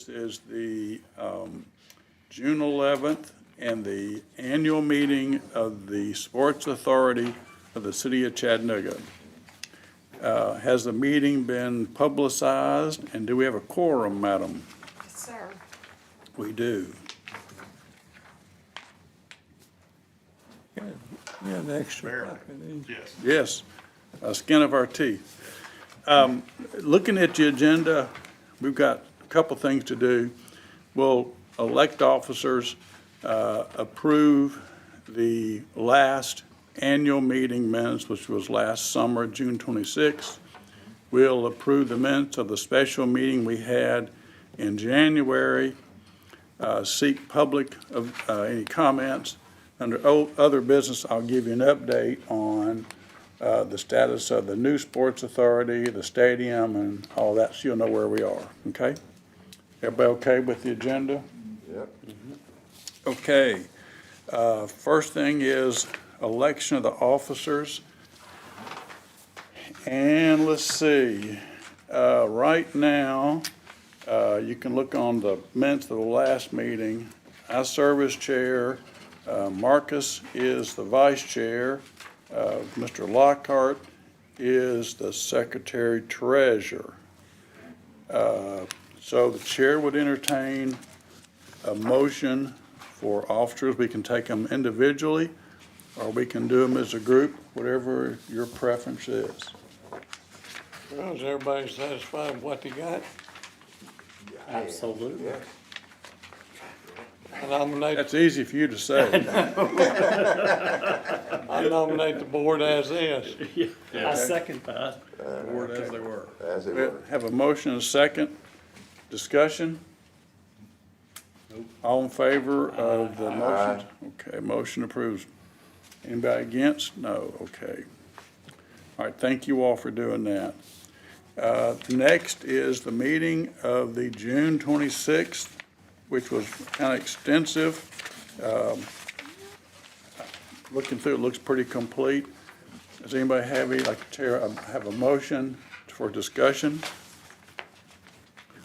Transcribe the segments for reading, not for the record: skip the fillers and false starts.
Is the June 11th and the annual meeting of the Sports Authority of the City of Chattanooga. Has the meeting been publicized, and do we have a quorum, madam? Yes, sir. We do. Yeah, the extra. Yes. Yes, skin of our teeth. Looking at the agenda, we've got a couple things to do. We'll elect officers, approve the last annual meeting minutes, which was last summer, June 26th. We'll approve the minutes of the special meeting we had in January, seek public any comments. Under other business, I'll give you an update on the status of the new sports authority, the stadium, and all that, so you'll know where we are, okay? Everybody okay with the agenda? Yep. Okay. First thing is election of the officers. And let's see, right now, you can look on the minutes of the last meeting. I serve as chair. Marcus is the vice chair. Mr. Lockhart is the secretary treasurer. So the chair would entertain a motion for officers. We can take them individually, or we can do them as a group, whatever your preference is. Well, is everybody satisfied with what they got? Absolutely. I nominate, That's easy for you to say. I nominate the board as is. I second that. Word as they were. As it We were. have a motion and a second. Discussion? All in favor of the motion? Okay, motion approves. Anybody against? No, okay. All right, thank you all for doing that. Next is the meeting of the June 26th, which was kind of extensive. Looking through, it looks pretty complete. Does anybody have any, like, have a motion for discussion?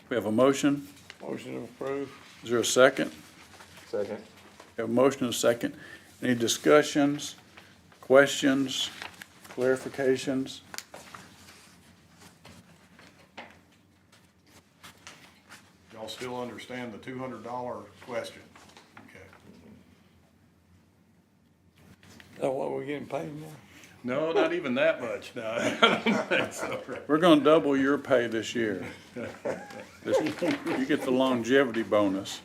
We have a motion. Motion approved. Is there a second? Second. We have a motion and a second. Any discussions, questions, clarifications? Y'all still understand the $200 question? Okay. Is that what we're getting paid now? No, not even that much, no. That's all right. We're gonna double your pay this year. You get the longevity bonus.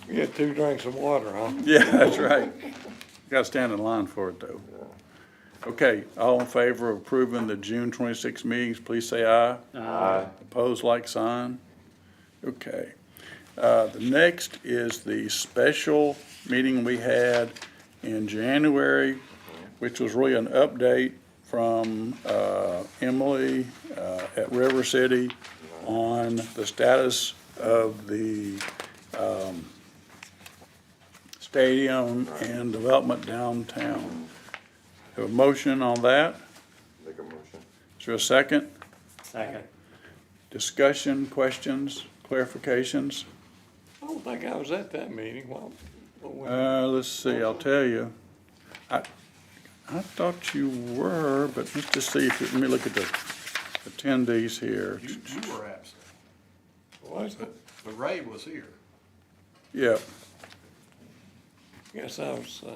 You get 2 drinks of water, huh? Yeah, that's right. You gotta stand in line for it, though. Okay, all in favor of approving the June 26 meetings, please say aye. Aye. Opposed, like sign. Okay. The next is the special meeting we had in January, which was really an update from Emily at River City on the status of the stadium and development downtown. Have a motion on that? Make a motion. Is there a second? Second. Discussion, questions, clarifications? I don't think I was at that meeting. What Let's see, I'll tell you. I thought you were, but let's just see if, let me look at the attendees here. You were absent, was it? but Ray was here. Yeah, Guess I was, Yeah,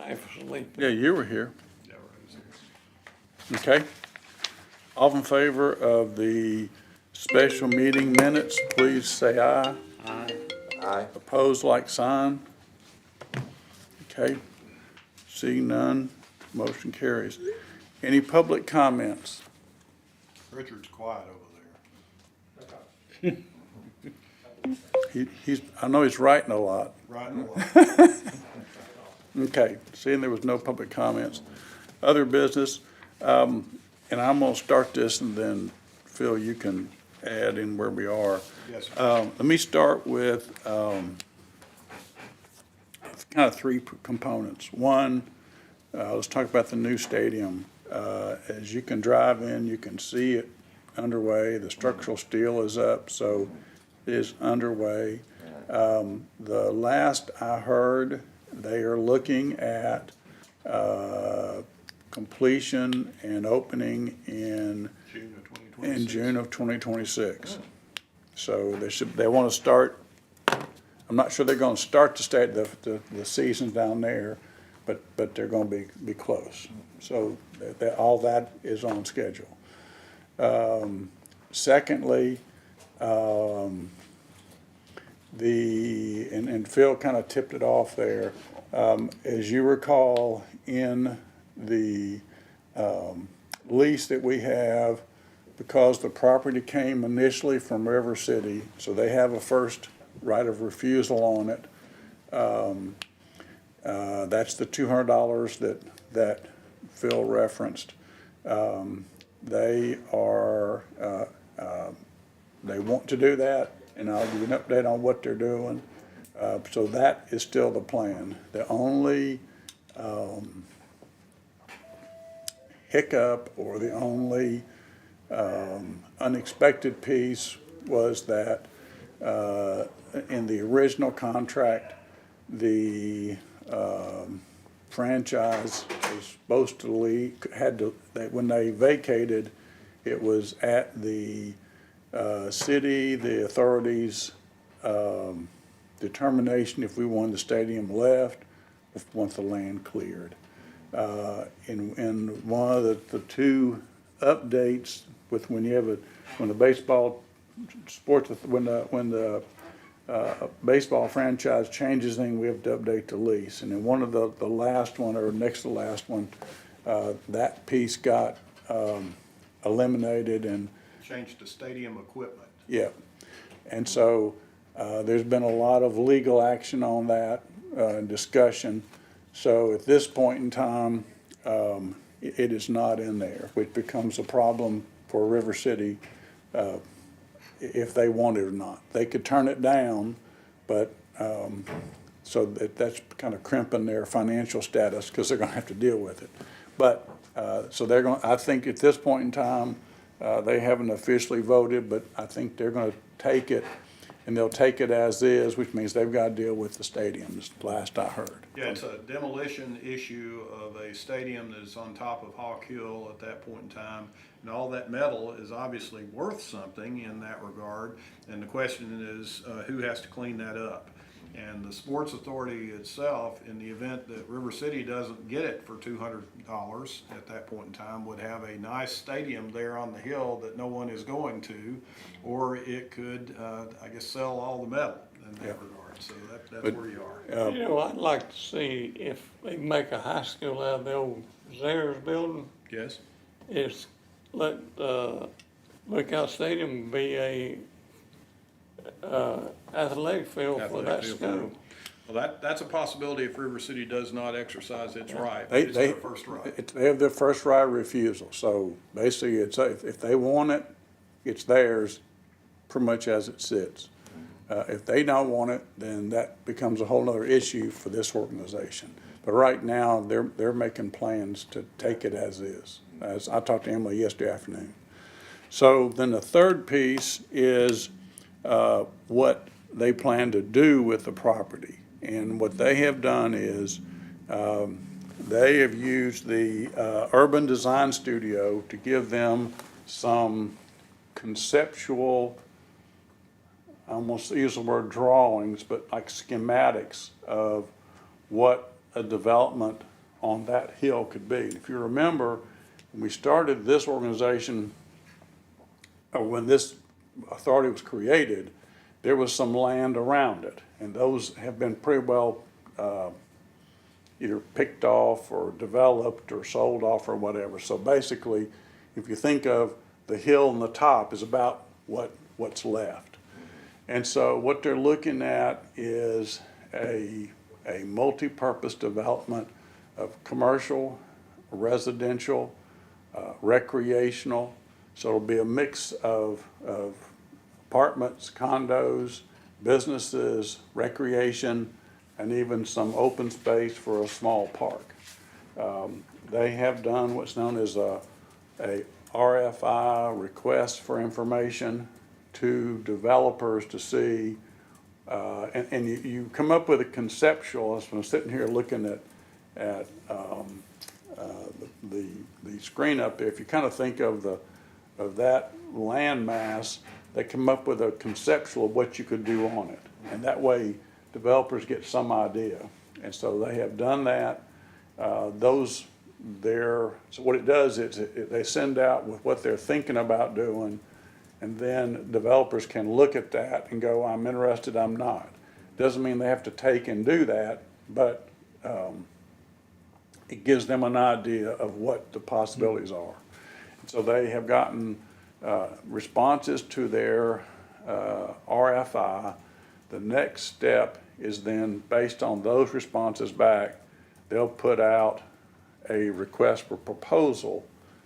half asleep. yeah, you were here. Ray was here. Okay. All in favor of the special meeting minutes, please say aye. Aye. Aye. Opposed, like sign. Okay. Seeing none, motion carries. Any public comments? Richard's quiet over there. I know he's writing a lot. Right along. Okay, seeing there was no public comments. Other business, and I'm gonna start this and then, Phil, you can add in where we are. Yes, sir. Let me start with, kind of 3 components. One, let's talk about the new stadium. As you can drive in, you can see it underway. The structural steel is up, so is underway. The last I heard, they are looking at completion and opening in June of 2026. June of 2026. So they want to start, I'm not sure they're going to start the season down there, but they're going to be close. So all that is on schedule. Secondly, and Phil kind of tipped it off there. As you recall, in the lease that we have, because the property came initially from River City, so they have a first right of refusal on it. That's the $200 that Phil referenced. They want to do that, and I'll give you an update on what they're doing. So that is still the plan. The only hiccup or the only unexpected piece was that in the original contract, the franchise was supposed to leave, when they vacated, it was at the city, the authorities' determination if we wanted the stadium left, once the land cleared. In one of the two updates with when the baseball sports, when the baseball franchise changes anything, we have to update the lease. And in one of the last one, or next to the last one, that piece got eliminated and, Changed to stadium equipment. yeah. And so there's been a lot of legal action on that, discussion. So at this point in time, it is not in there, which becomes a problem for River City if they want it or not. They could turn it down, but so that's kind of crimping their financial status because they're going to have to deal with it. But so they're going. I think at this point in time, they haven't officially voted, but I think they're going to take it, and they'll take it as is, which means they've got to deal with the stadiums. Last I heard. Yeah, it's a demolition issue of a stadium that is on top of Hawk Hill at that point in time. And all that metal is obviously worth something in that regard. And the question is, who has to clean that up? And the Sports Authority itself, in the event that River City doesn't get it for $200 at that point in time, would have a nice stadium there on the hill that no one is going to, or it could, I guess, sell all the metal in that regard. So that's where you are. You know, I'd like to see if they make a high school out of the old Zares building, Yes? is let, Lookout Stadium be a, athletic field for that Athletic field. school. Well, that's a possibility if River City does not exercise its right. They It's their first right. They have their first right of refusal. So basically, it's if they want it, it's theirs, pretty much as it sits. If they don't want it, then that becomes a whole other issue for this organization. But right now, they're making plans to take it as is. As I talked to Emily yesterday afternoon. So then the third piece is what they plan to do with the property. And what they have done is they have used the Urban Design Studio to give them some conceptual, I almost use the word drawings, but like schematics of what a development on that hill could be. If you remember, when we started this organization, or when this authority was created, there was some land around it, and those have been pretty well either picked off or developed or sold off or whatever. So basically, if you think of the hill and the top is about what's left. And so what they're looking at is a multi-purpose development of commercial, residential, recreational. So it'll be a mix of apartments, condos, businesses, recreation, and even some open space for a small park. They have done what's known as a RFI, request for information, to developers to see, and you come up with a conceptual, as I'm sitting here looking at the screen up there, if you kind of think of that land mass, they come up with a conceptual of what you could do on it. And that way, developers get some idea. And so they have done that. So what it does is they send out with what they're thinking about doing, and then developers can look at that and go, I'm interested, I'm not. Doesn't mean they have to take and do that, but it gives them an idea of what the possibilities are. So they have gotten responses to their RFI. The next step is then, based on those responses back, they'll put out a request for proposal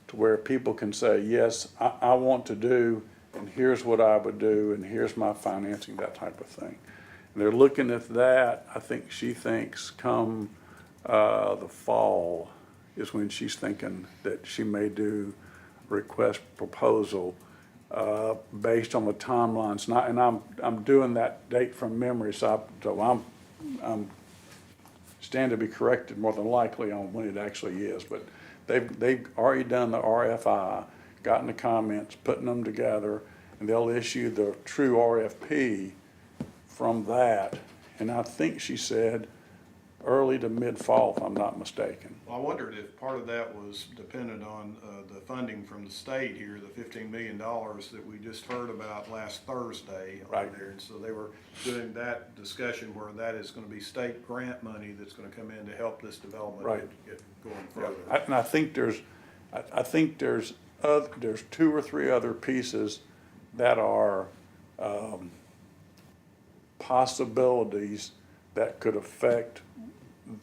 to where people can say, yes, I want to do, and here's what I would do, and here's my financing, that type of thing. And they're looking at that. I think she thinks come the fall is when she's thinking that she may do a request proposal based on the timelines. And I'm doing that date from memory, so I'm stand to be corrected more than likely on when it actually is. But they've already done the RFI, gotten the comments, putting them together, and they'll issue the true RFP from that. And I think she said early to mid-fall, if I'm not mistaken. Well, I wondered if part of that was dependent on the funding from the state here, the $15 million that we just heard about last Thursday over Right. there. And so they were doing that discussion where that is going to be state grant money that's going to come in to help this development Right. get going further. And I think there's two or three other pieces that are possibilities that could affect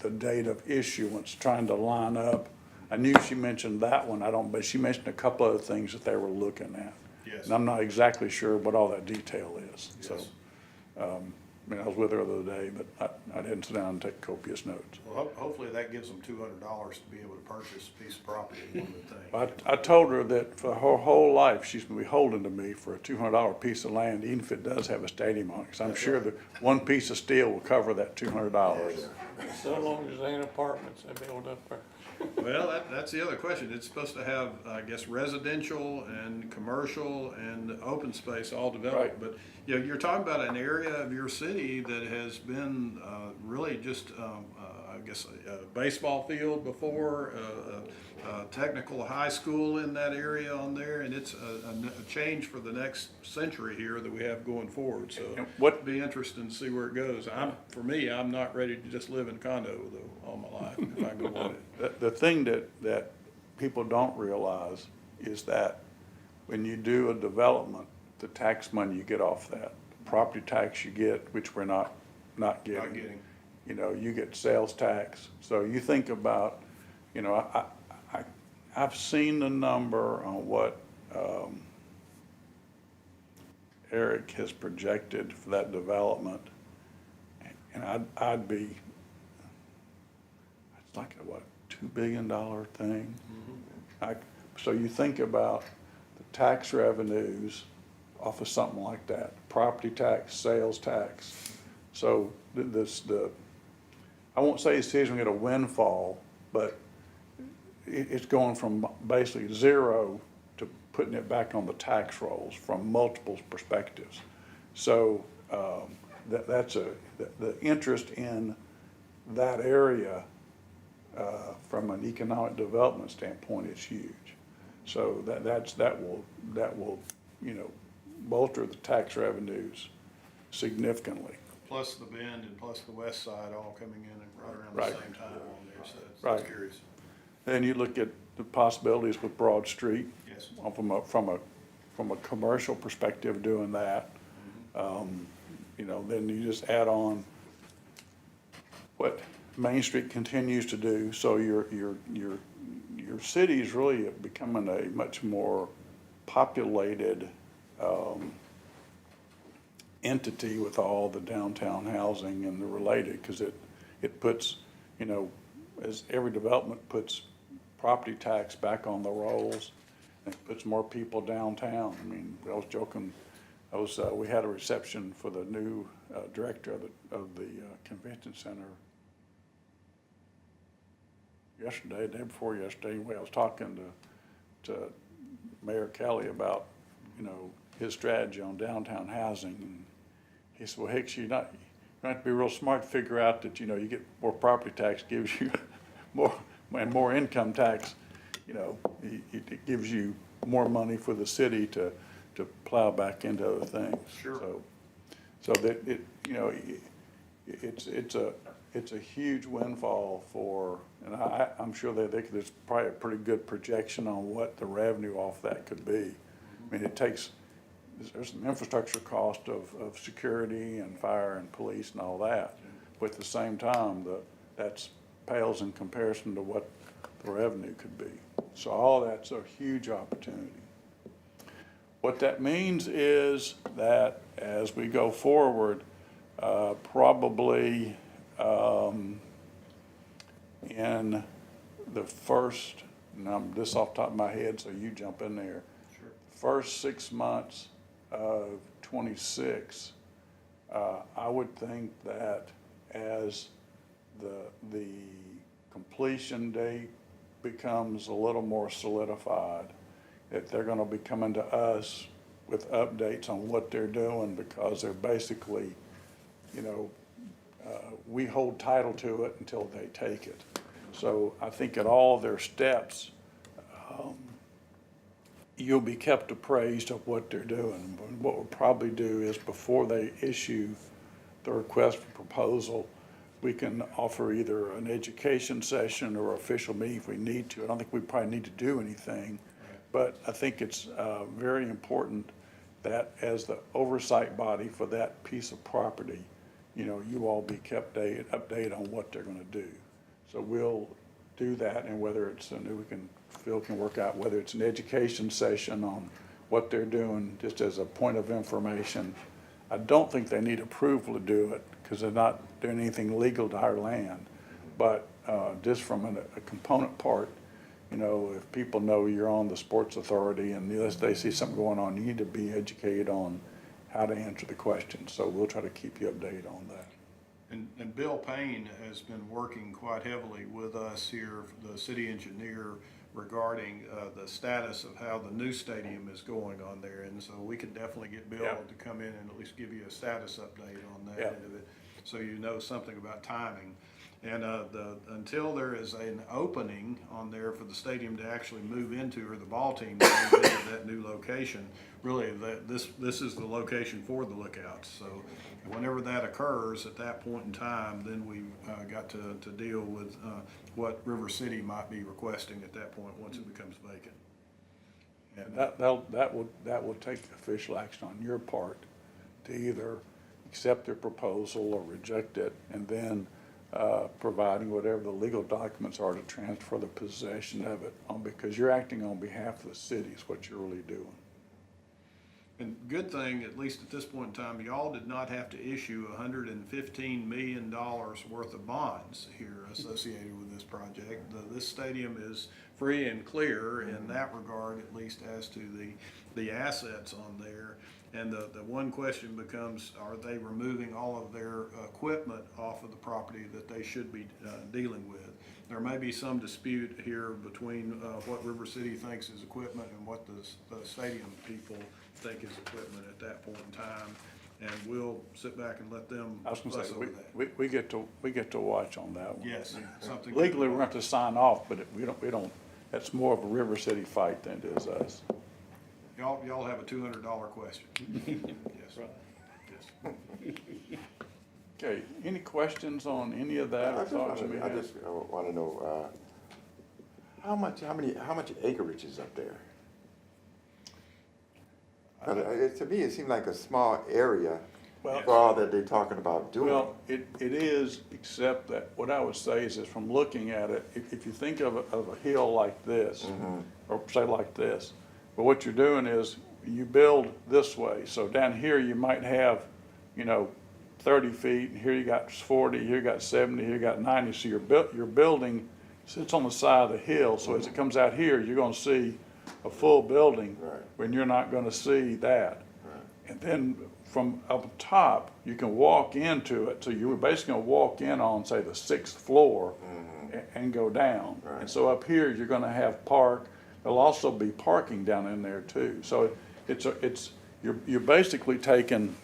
the date of issuance, trying to line up. I knew she mentioned that one, but she mentioned a couple other things that they were looking at. Yes. And I'm not exactly sure what all that detail is, so. Yes. I was with her the other day, but I didn't sit down and take copious notes. Well, hopefully that gives them $200 to be able to purchase a piece of property, one would think. I told her that for her whole life, she's gonna be holding to me for a $200 piece of land, even if it does have a stadium on it. 'Cause I'm sure that one piece of steel will cover that $200. So long as they ain't apartments they build up there. Well, that's the other question. It's supposed to have, I guess, residential and commercial and open space all developed. Right. But, you know, you're talking about an area of your city that has been really just, I guess, a baseball field before, a technical high school in that area on there, and it's a change for the next century here that we have going forward. So And what- it'll be interesting to see where it goes. For me, I'm not ready to just live in a condo though all my life if I can avoid it. The thing that people don't realize is that when you do a development, the tax money you get off that, property tax you get, which we're not getting. Not getting. You know, you get sales tax. So you think about, you know, I've seen the number on what Eric has projected for that development, and I'd be, it's like a, what, $2 billion thing? So you think about the tax revenues off of something like that, property tax, sales tax. So I won't say the city's gonna get a windfall, but it's going from basically zero to putting it back on the tax rolls from multiple perspectives. So the interest in that area from an economic development standpoint is huge. So that will you know, bolster the tax revenues significantly. Plus the Bend and plus the west side all coming in right around the Right. same time on there, so that's Right. curious. Then you look at the possibilities with Broad Street. Yes. From a commercial perspective, doing that. You know, then you just add on what Main Street continues to do. So your city is really becoming a much more populated entity with all the downtown housing and the related, because it puts, you know, as every development puts property tax back on the rolls, and it puts more people downtown. I mean, I was joking we had a reception for the new director of the convention center yesterday, day before yesterday. Anyway, I was talking to Mayor Kelly about, his strategy on downtown housing. And he said, well, Hicks, you have to be real smart to figure out that, you get more property tax gives you more income tax, it gives you more money for the city to plow back into other things. Sure. So that it's a huge windfall for, and I'm sure that there's probably a pretty good projection on what the revenue off that could be. I mean, there's some infrastructure cost of security and fire and police and all that. But at the same time, that's pales in comparison to what the revenue could be. So all that's a huge opportunity. What that means is that as we go forward, probably in the first, and I'm this off the top of my head, so you jump in there. Sure. First 6 months of 26, I would think that as the completion date becomes a little more solidified, that they're gonna be coming to us with updates on what they're doing, because they're basically, we hold title to it until they take it. So I think at all their steps, you'll be kept appraised of what they're doing. But what we'll probably do is, before they issue the request for proposal, we can offer either an education session or official meeting if we need to. I don't think we probably need to do anything, but I think it's very important that as the oversight body for that piece of property, you all be kept updated on what they're gonna do. So we'll do that, and whether it's, Phil can work out whether it's an education session on what they're doing, just as a point of information. I don't think they need approval to do it, because they're not doing anything legal to our land. But just from a component part, if people know you're on the sports authority and unless they see something going on, you need to be educated on how to answer the questions. So we'll try to keep you updated on that. And Bill Payne has been working quite heavily with us here, the city engineer, regarding the status of how the new stadium is going on there. And so we could definitely get Bill to come in and at least give you a status update on that end of it, so you know something about timing. And until there is an opening on there for the stadium to actually move into, or the ball team to move into that new location, really this is the location for the Lookouts. So whenever that occurs, at that point in time, then we've got to deal with what River City might be requesting at that point once it becomes vacant. And that will take official action on your part to either accept their proposal or reject it, and then providing whatever the legal documents are to transfer the possession of it because you're acting on behalf of the city is what you're really doing. And good thing, at least at this point in time, y'all did not have to issue $115 million worth of bonds here associated with this project. This stadium is free and clear in that regard, at least as to the assets on there. And the one question becomes, are they removing all of their equipment off of the property that they should be dealing with? There may be some dispute here between what River City thinks is equipment and what the stadium people think is equipment at that point in time. And we'll sit back and let them I was gonna fuss say, over that. we get to watch on that one. Yes, something. Legally, we're going to have to sign off, but we don't, that's more of a River City fight than it is us. Y'all have a $200 question. Yes. Yes. Okay, any questions on any of that? I or thoughts you may I have? just want to know, how much acreage is up there? To me, it seemed like a small area Well- for all that they're talking about doing. Well, it is, except that what I would say is from looking at it, if you think of a hill like this, or say like this, but what you're doing is you build this way. So down here you might have, 30 feet, and here you got 40, here you got 70, here you got 90. So your building sits on the side of the hill. So as it comes out here, you're going to see a full building Right. when you're not going to see that. Right. And then from up top, you can walk into it, so you were basically gonna walk in on, say, the 6th floor and go down. Right. And so up here, you're gonna have there'll also be parking down in there too. So you're basically taking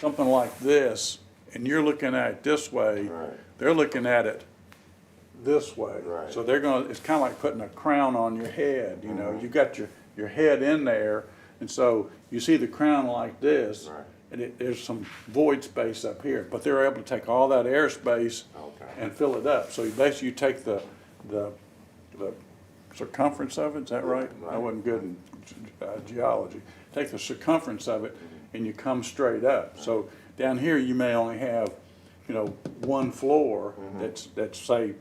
something like this, and you're looking at it this way. Right. They're looking at it this way. Right. So it's kind of like putting a crown on your head, you know, you got your head in there, and so you see the crown like this. Right. And there's some void space up here, but they're able to take all that airspace Okay. and fill it up. So you take the circumference of it, is that right? I wasn't good in geology. Take the circumference of it and you come straight up. So down here, you may only have, you know, one floor that's say,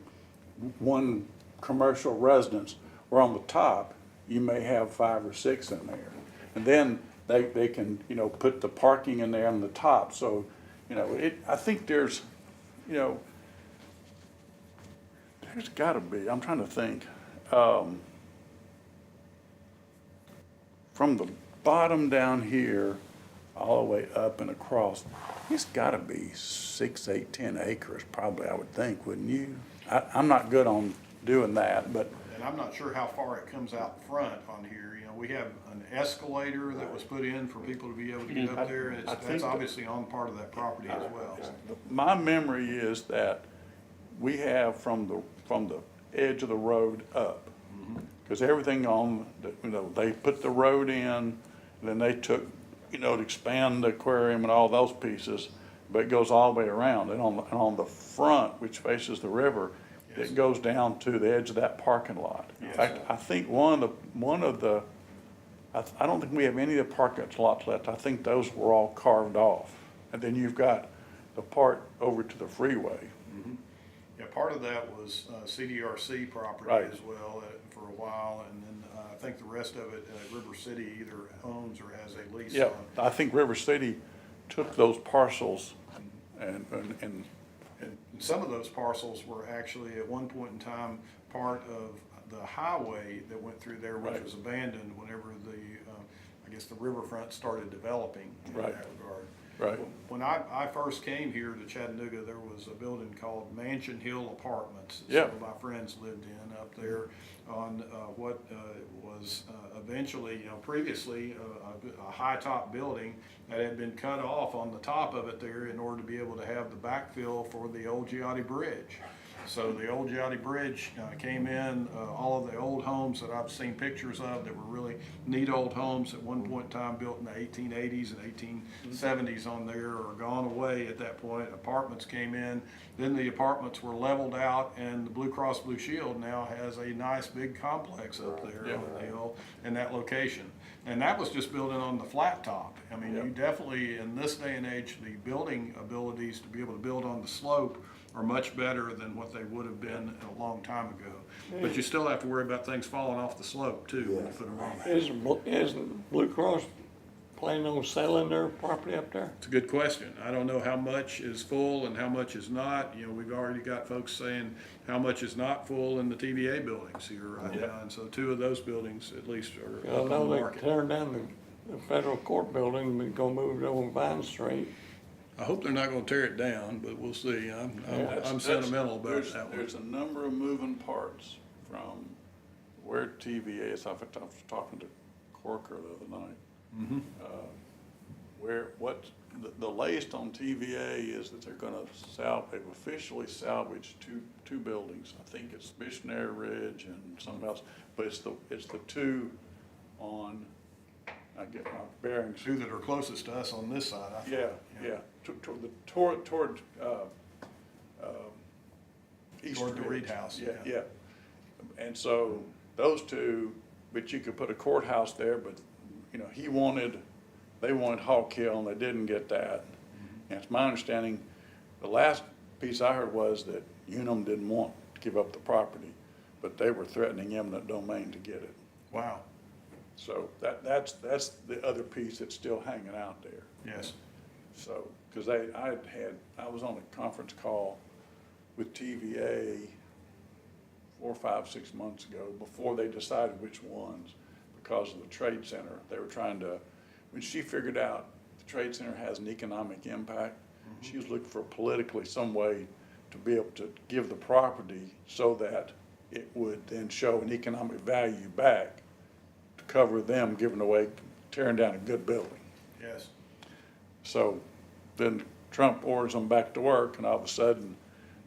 one commercial residence, or on the top, you may have 5 or 6 in there. And then they can, you know, put the parking in there on the top. So, you know, I think there's, you know, there's gotta be, I'm trying to think, from the bottom down here, all the way up and across, it's gotta be 6, 8, 10 acres, probably, I would think, wouldn't you? I'm not good on doing that, but, And I'm not sure how far it comes out front on here. You know, we have an escalator that was put in for people to be able to get up there. And I think that's that- obviously on part of that property as well. my memory is that we have from the edge of the road up. Because everything on, you know, they put the road in, then they took, you know, to expand the aquarium and all those pieces, but it goes all the way around. And on the front, which faces the river, Yes. it goes down to the edge of that parking lot. In Yes. fact, I think I don't think we have any of the parking lots left. I think those were all carved off. And then you've got the part over to the freeway. Yeah, part of that was CDRC property Right. as well for a while. And then I think the rest of it, River City either owns or has a lease Yeah, on. I think River City took those parcels and And some of those parcels were actually at one point in time part of the highway that went through there, which Right. was abandoned whenever I guess the riverfront started developing in Right. that regard. right, When I first came here to Chattanooga, there was a building called Mansion Hill Apartments. that Yeah. Some of my friends lived in up there on what was eventually, you know, previously a high top building that had been cut off on the top of it there in order to be able to have the backfill for the old Giotti Bridge. So the old Giotti Bridge came in, all of the old homes that I've seen pictures of that were really neat old homes at one point in time built in the 1880s and 1870s on there are gone away at that point. Apartments came in, then the apartments were leveled out, and the Blue Cross Blue Shield now has a nice big complex up there Yeah. on the hill in that location. And that was just building on the flat top. I mean, Yeah. you definitely, in this day and age, the building abilities to be able to build on the slope are much better than what they would have been a long time ago. But you still have to worry about things falling off the slope too when you put them on there. Isn't Blue Cross planning on selling their property up there? It's a good question. I don't know how much is full and how much is not. You know, we've already got folks saying how much is not full in the TVA buildings here right Yeah. now. And so 2 of those buildings at least are I up on know the they market. turned down the federal court building, and gonna move it over Vine Street. I hope they're not gonna tear it down, but we'll see. That's- I'm sentimental about there's- that one. There's a number of moving parts from where TVA is. I was talking to Corker the other night. The latest on TVA is that they're gonna they've officially salvaged two buildings. I think it's Missionary Ridge and something else, but it's the 2 on, I get my bearings. 2 that are closest to us on this side, I think. Yeah. Toward East Toward the Ridge. Reed House, Yeah, yeah. yeah. And so those 2, but you could put a courthouse there, but, you know, they wanted Hawk Hill and they didn't get that. And it's my understanding, the last piece I heard was that Unum didn't want to give up the property, but they were threatening eminent domain to get it. Wow, So that's the other piece that's still hanging out there. yes. So, because I was on a conference call with TVA 4, 5, 6 months ago, before they decided which ones, because of the trade center. They were trying to when she figured out the Trade Center has an economic impact, she was looking for politically some way to be able to give the property so that it would then show an economic value back to cover them giving away, tearing down a good building. Yes. So then Trump orders them back to work, and all of a sudden,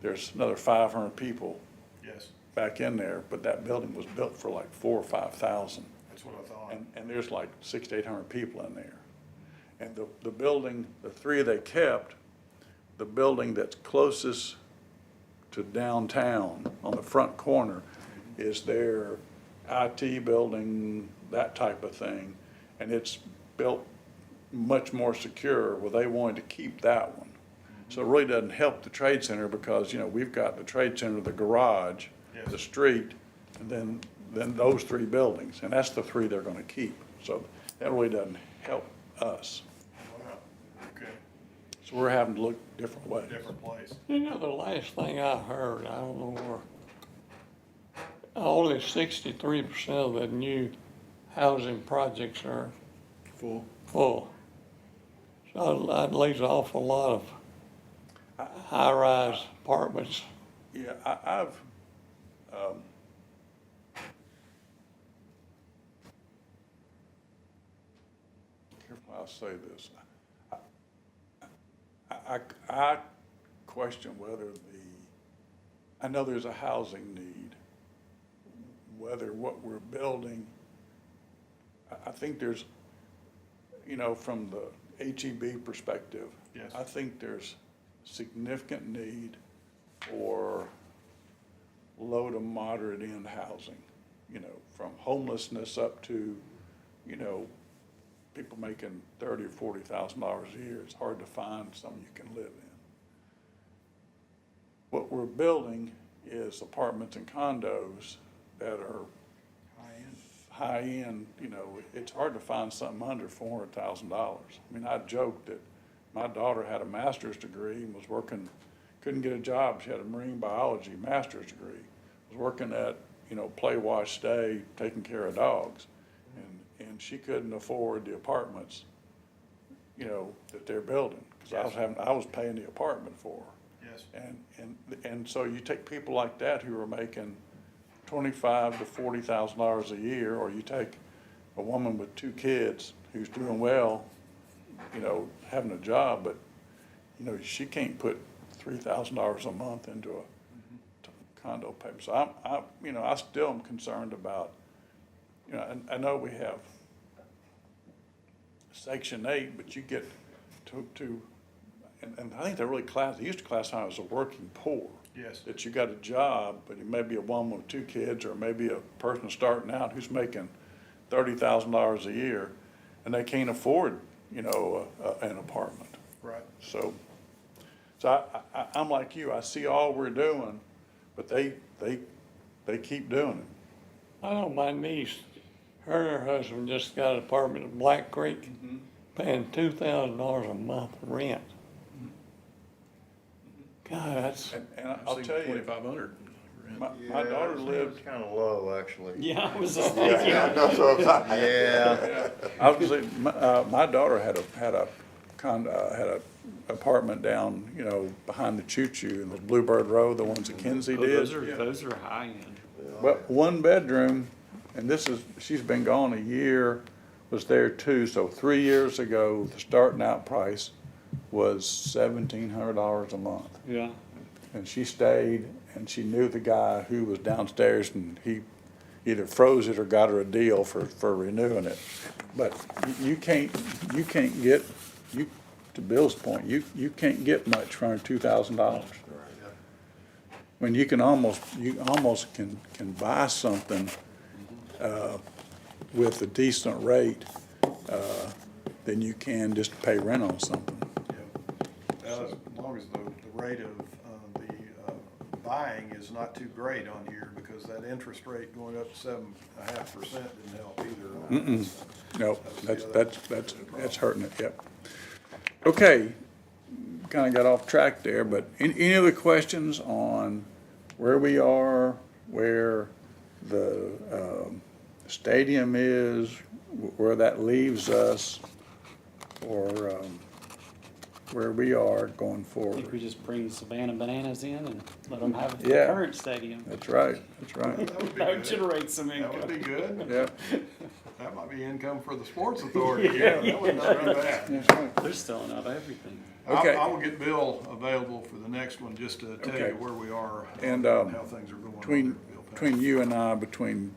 there's another 500 people Yes. back in there, but that building was built for like 4,000 or 5,000. That's what I thought. And there's like 600 to 800 people in there. And the building, the three they kept, the building that's closest to downtown on the front corner is their IT building, that type of thing. And it's built much more secure. Well, they wanted to keep that one. So it really doesn't help the Trade Center because, you know, we've got the Trade Center, the garage, Yes. the street, and then those three buildings. And that's the three they're gonna keep. So that really doesn't help us. Wow. Okay. So we're having to look different ways. Different place. You know, the last thing I heard, I don't know where, only 63% of the new housing projects are full. So that leaves an awful lot of high-rise apartments. Yeah, I've, careful how I say this. I question whether I know there's a housing need, whether what we're building, I think there's, you know, from the HEB perspective, Yes. I think there's significant need for low to moderate end housing, you know, from homelessness up to, you know, people making $30,000 or $40,000 a year. It's hard to find something you can live in. What we're building is apartments and condos that are high end, you know, it's hard to find something under $400,000. I mean, I joked that my daughter had a master's degree and was working, couldn't get a job. She had a marine biology master's degree, was working at, you know, play, wash, stay, taking care of dogs. And she couldn't afford the apartments, you know, that they're building. Cause I was paying the apartment for her. Yes. And so you take people like that who are making $25,000 to $40,000 a year, or you take a woman with 2 kids who's doing well, you know, having a job, but, you know, she can't put $3,000 a month into a condo payment. So you know, I still am concerned about, you know, I know we have Section 8, but you get to and I think they really they used to classify as a working poor. Yes. That you got a job, but it may be a woman with 2 kids, or maybe a person starting out who's making $30,000 a year, and they can't afford, you know, an apartment. Right. So I'm like you. I see all we're doing, but they keep doing it. I know my niece, her and her husband just got an apartment in Black Creek, paying $2,000 a month rent. God, that's, And I'll tell you, 2,500. my daughter lived. Kind of low, actually. Yeah, I was just thinking. No, so if I- Yeah. I was gonna say, my daughter had a apartment down, you know, behind the Choo-Choo in the Bluebird Road, the ones that Kinsey did. Those are high end. But 1 bedroom, and she's been gone a year, was there too. So 3 years ago, the starting out price was $1,700 a month. Yeah. And she stayed, and she knew the guy who was downstairs, and he either froze it or got her a deal for renewing it. But you can't get, to Bill's point, you can't get much for under $2,000. When you almost can buy something, with a decent rate, than you can just pay rent on something. As long as the rate of the buying is not too great on here, because that interest rate going up to 7.5% didn't help either. No, that's hurting it, yep. Okay, kinda got off track there, but any other questions on where we are, where the, stadium is, where that leaves us? for, where we are going I think forward. we just bring Savannah Bananas in and let them have the Yeah. current stadium. That's right, that's right. That would be That would good. generate some That would income. be good. Yeah, That might be income for the sports authority. Yeah, that would not be bad. that's right. They're selling out everything. Okay. I will get Bill available for the next one, just to tell Okay. you where we are And, how things are going. Between, on there, Bill. between you and I, between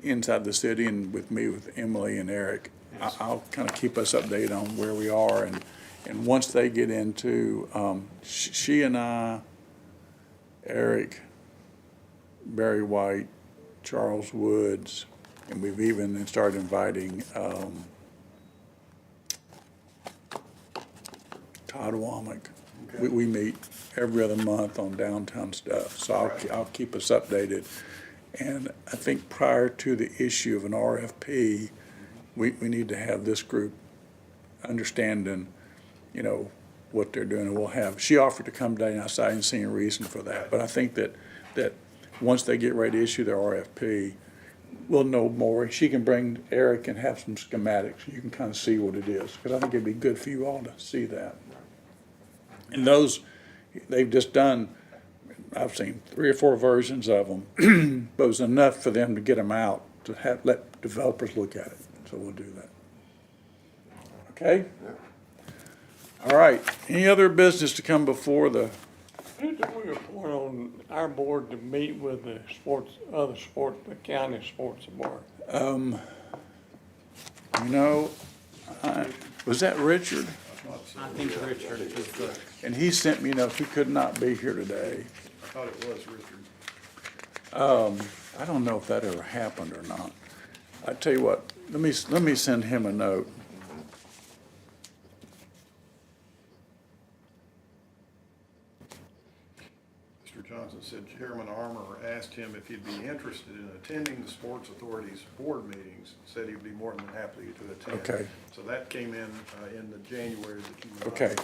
inside the city and with me, with Emily and Eric, I'll kind of keep us updated on where we are, and once they get into, she and I, Eric, Barry White, Charles Woods, and we've even started inviting, Todd Womack. We meet every other month on downtown stuff, so I'll keep us updated. And I think prior to the issue of an RFP, we need to have this group understanding, you know, what they're doing, and we'll have, she offered to come down, I didn't see any reason for that, but I think that once they get ready to issue their RFP, we'll know more. She can bring Eric and have some schematics, you can kind of see what it is, because I think it'd be good for you all to see that. And those, they've just done, I've seen 3 or 4 versions of them, but it was enough for them to get them out, to let developers look at it, so we'll do that. Okay? All right, any other business to come before the, Who do we appoint on our board to meet with the the county sports board? you know, was that Richard? I think Richard is the, And he sent me notes, he could not be here today. I thought it was Richard. I don't know if that ever happened or not. I tell you what, let me send him a note. Mr. Johnson said Chairman Armour asked him if he'd be interested in attending the Sports Authority's board meetings. Said he'd be more than happy to attend. Okay. So that came in the January that you. Okay,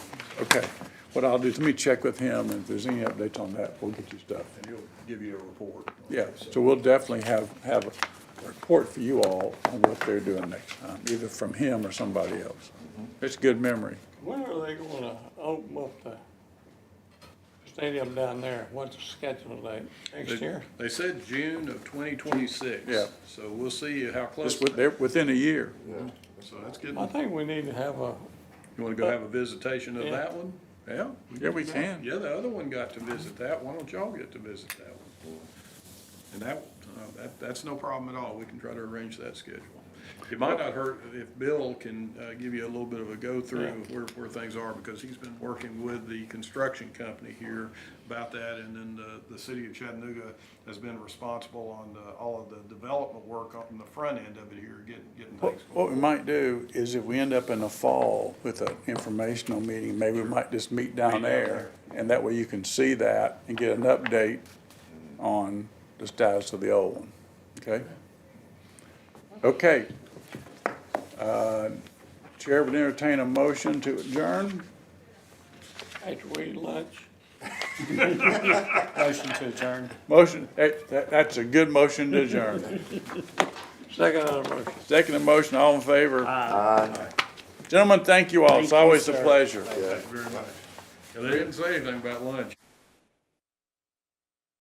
okay. What I'll do is let me check with him, and if there's any updates on that, we'll get you stuff. And he'll give you a report. Yeah, so we'll definitely have a report for you all on what they're doing next time, either from him or somebody else. It's good memory. When are they gonna open up the stadium down there? What's the schedule date? Next year? They said June of 2026. Yeah. So we'll see how close. They're within a year. So that's good. I think we need to have a, You want to go have a visitation of Yeah. that one? Yeah. Yeah, we can. Yeah, the other one got to visit that. Why don't y'all get to visit that one? And that's no problem at all. We can try to arrange that schedule. It might not hurt if Bill can give you a little bit of a go-through of where things are, because he's been working with the construction company here about that, and then the city of Chattanooga has been responsible on all of the development work on the front end of it here, getting things going. What we might do is if we end up in the fall with an informational meeting, maybe we might just meet down there. And that way you can see that and get an update on the status of the old one, okay? Okay. Chair would entertain a motion to adjourn. after we eat lunch. motion to adjourn. Motion, that's a good motion to adjourn. Second on the motion. Second motion, all in favor? Gentlemen, thank you all. It's Thank you, always a sir. pleasure. Thank you very much. Yeah, they didn't say anything about lunch.